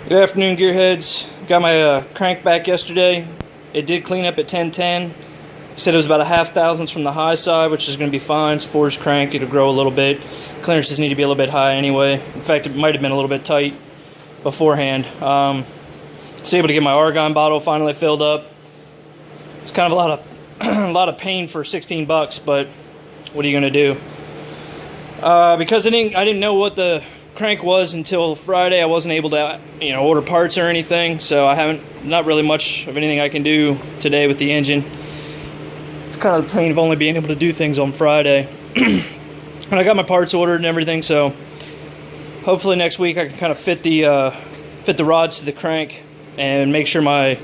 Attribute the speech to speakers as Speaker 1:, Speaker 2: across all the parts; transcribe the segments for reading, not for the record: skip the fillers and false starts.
Speaker 1: Good afternoon, gearheads. Got my crank back yesterday. It did clean up at 1010. He said it was about a half thousandths from the high side, which is going to be fine. It's forged crank. It'll grow a little bit. Clearances need to be a little bit high anyway. In fact, it might have been a little bit tight beforehand. I was able to get my argon bottle finally filled up. It's kind of a lot of pain for 16 bucks, but what are you going to do? Because I didn't know what the crank was until Friday. I wasn't able to order parts or anything, so not really much of anything I can do today with the engine. It's kind of the pain of only being able to do things on Friday. And I got my parts ordered and everything, so hopefully next week I can kind of fit the rods to the crank and make sure my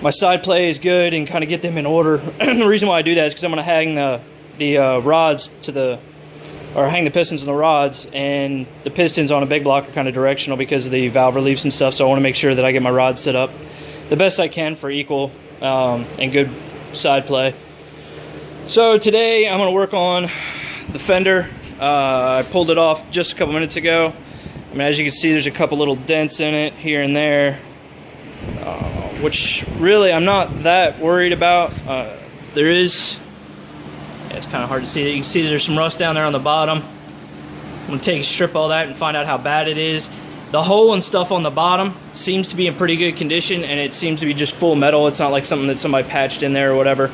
Speaker 1: side play is good and kind of get them in order. The reason why I do that is because I'm going to hang the rods to hang the pistons on the rods, and the pistons on a big block are kind of directional because of the valve reliefs and stuff, so I want to make sure that I get my rods set up the best I can for equal and good side play. So today I'm going to work on the fender. I pulled it off just a couple minutes ago. I mean, as you can see, there's a couple little dents in it here and there, which really I'm not that worried about. There is... it's kind of hard to see. You can see that there's some rust down there on the bottom. I'm going to strip all that and find out how bad it is. The hole and stuff on the bottom seems to be in pretty good condition, and it seems to be just full metal. It's not like something that somebody patched in there or whatever.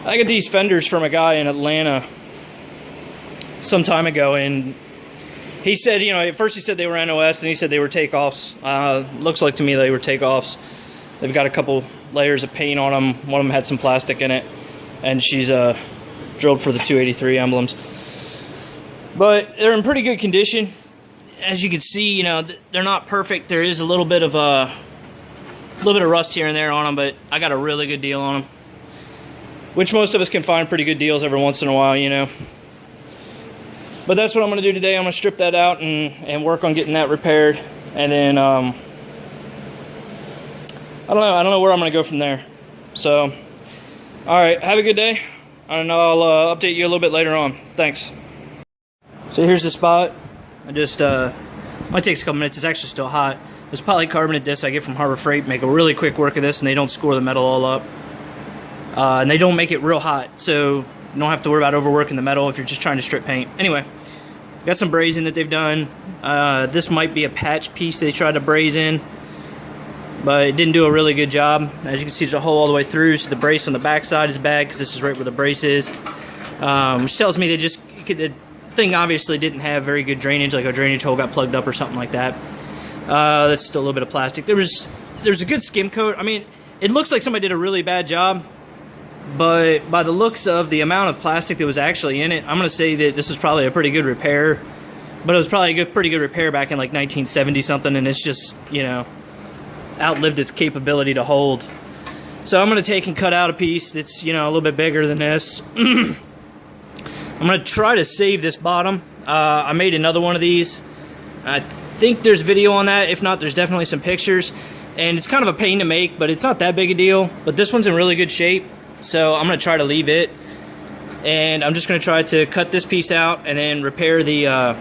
Speaker 1: I got these fenders from a guy in Atlanta some time ago, and he said, at first he said they were NOS, and he said they were takeoffs. Looks like to me they were takeoffs. They've got a couple layers of paint on them. One of them had some plastic in it, and she's drilled for the 283 emblems, but they're in pretty good condition. As you can see, they're not perfect. There is a little bit of rust here and there on them, but I got a really good deal on them, which most of us can find pretty good deals every once in a while, But that's what I'm going to do today. I'm going to strip that out and work on getting that repaired, and then I don't know where I'm going to go from there. So, all right, have a good day. And I'll update you a little bit later on. Thanks. So here's the spot. I just, might takes a couple minutes. It's actually still hot. This polycarbonate disc I get from Harbor Freight make a really quick work of this, and they don't score the metal all up. And they don't make it real hot, so you don't have to worry about overworking the metal if you're just trying to strip paint. Anyway, got some brazing that they've done. This might be a patch piece they tried to braze in, but it didn't do a really good job. As you can see, there's a hole all the way through, so the brace on the back side is bad because this is right where the brace is, which tells me the thing obviously didn't have very good drainage, like a drainage hole got plugged up or something like that. That's still a little bit of plastic. There's a good skim coat. I mean, it looks like somebody did a really bad job, but by the looks of the amount of plastic that was actually in it, I'm going to say that this was probably a pretty good repair, but it was probably a pretty good repair back in like 1970 something, and it's just, outlived its capability to hold. So I'm going to take and cut out a piece that's, a little bit bigger than this. I'm going to try to save this bottom. I made another one of these. I think there's video on that. If not, there's definitely some pictures. And it's kind of a pain to make, but it's not that big a deal. But this one's in really good shape, so I'm going to try to leave it. And I'm just going to try to cut this piece out and then repair the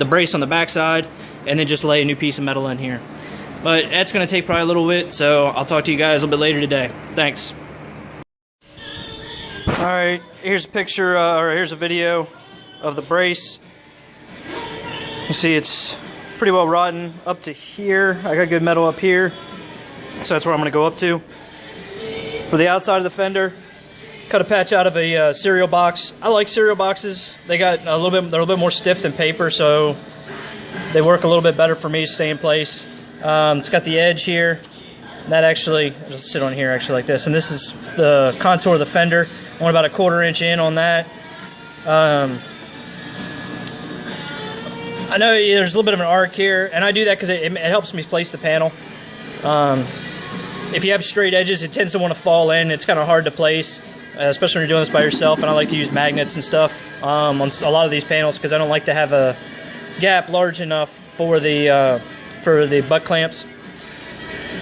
Speaker 1: brace on the backside, and then just lay a new piece of metal in here. But that's going to take probably a little bit, so I'll talk to you guys a little bit later today. Thanks. Alright, here's a picture, or here's a video of the brace. You see it's pretty well rotten up to here. I got good metal up here, so that's where I'm going to go up to. For the outside of the fender, cut a patch out of a cereal box. I like cereal boxes. They're a little bit more stiff than paper, so they work a little bit better for me to stay in place. It's got the edge here. That actually, it'll sit on here actually like this. And this is the contour of the fender. I want about a 1/4 inch in on that. I know there's a little bit of an arc here, and I do that because it helps me place the panel. If you have straight edges, it tends to want to fall in. It's kind of hard to place, especially when you're doing this by yourself. And I like to use magnets and stuff on a lot of these panels because I don't like to have a gap large enough for the butt clamps.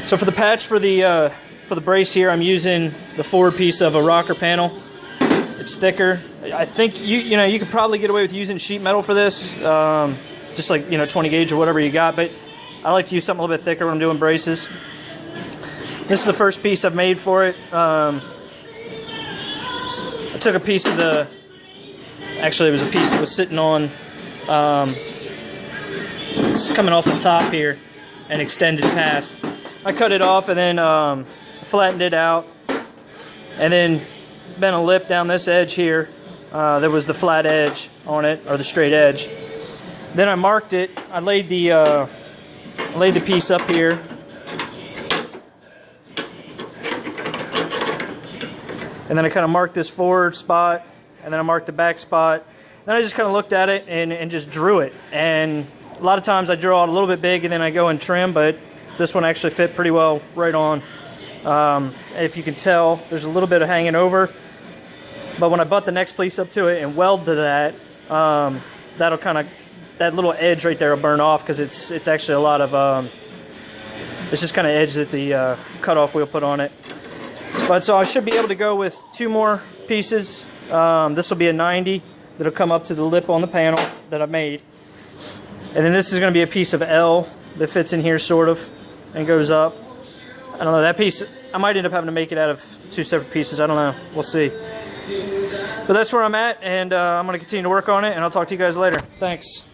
Speaker 1: So for the patch for the brace here, I'm using the forward piece of a rocker panel. It's thicker. I think you could probably get away with using sheet metal for this, just like 20 gauge or whatever you got. But I like to use something a little bit thicker when I'm doing braces. This is the first piece I've made for it. I took a piece of the, actually it was a piece that was sitting on, it's coming off the top here and extended past. I cut it off and then flattened it out, and then bent a lip down this edge here. There was the flat edge on it, or the straight edge. Then I marked it. I laid the piece up here. And then I kind of marked this forward spot, and then I marked the back spot. Then I just kind of looked at it and just drew it. And a lot of times I draw it a little bit big and then I go and trim, but this one actually fit pretty well right on. If you can tell, there's a little bit of hanging over. But when I butt the next piece up to it and weld to that, that'll kind of, that little edge right there will burn off, because it's actually a lot of, it's just kind of edge that the cutoff wheel put on it. But so I should be able to go with 2 more pieces. This will be a 90 that'll come up to the lip on the panel that I made. And then this is going to be a piece of L that fits in here sort of and goes up. I don't know, that piece, I might end up having to make it out of 2 separate pieces. I don't know. We'll see. But that's where I'm at, and I'm going to continue to work on it, and I'll talk to you guys later. Thanks.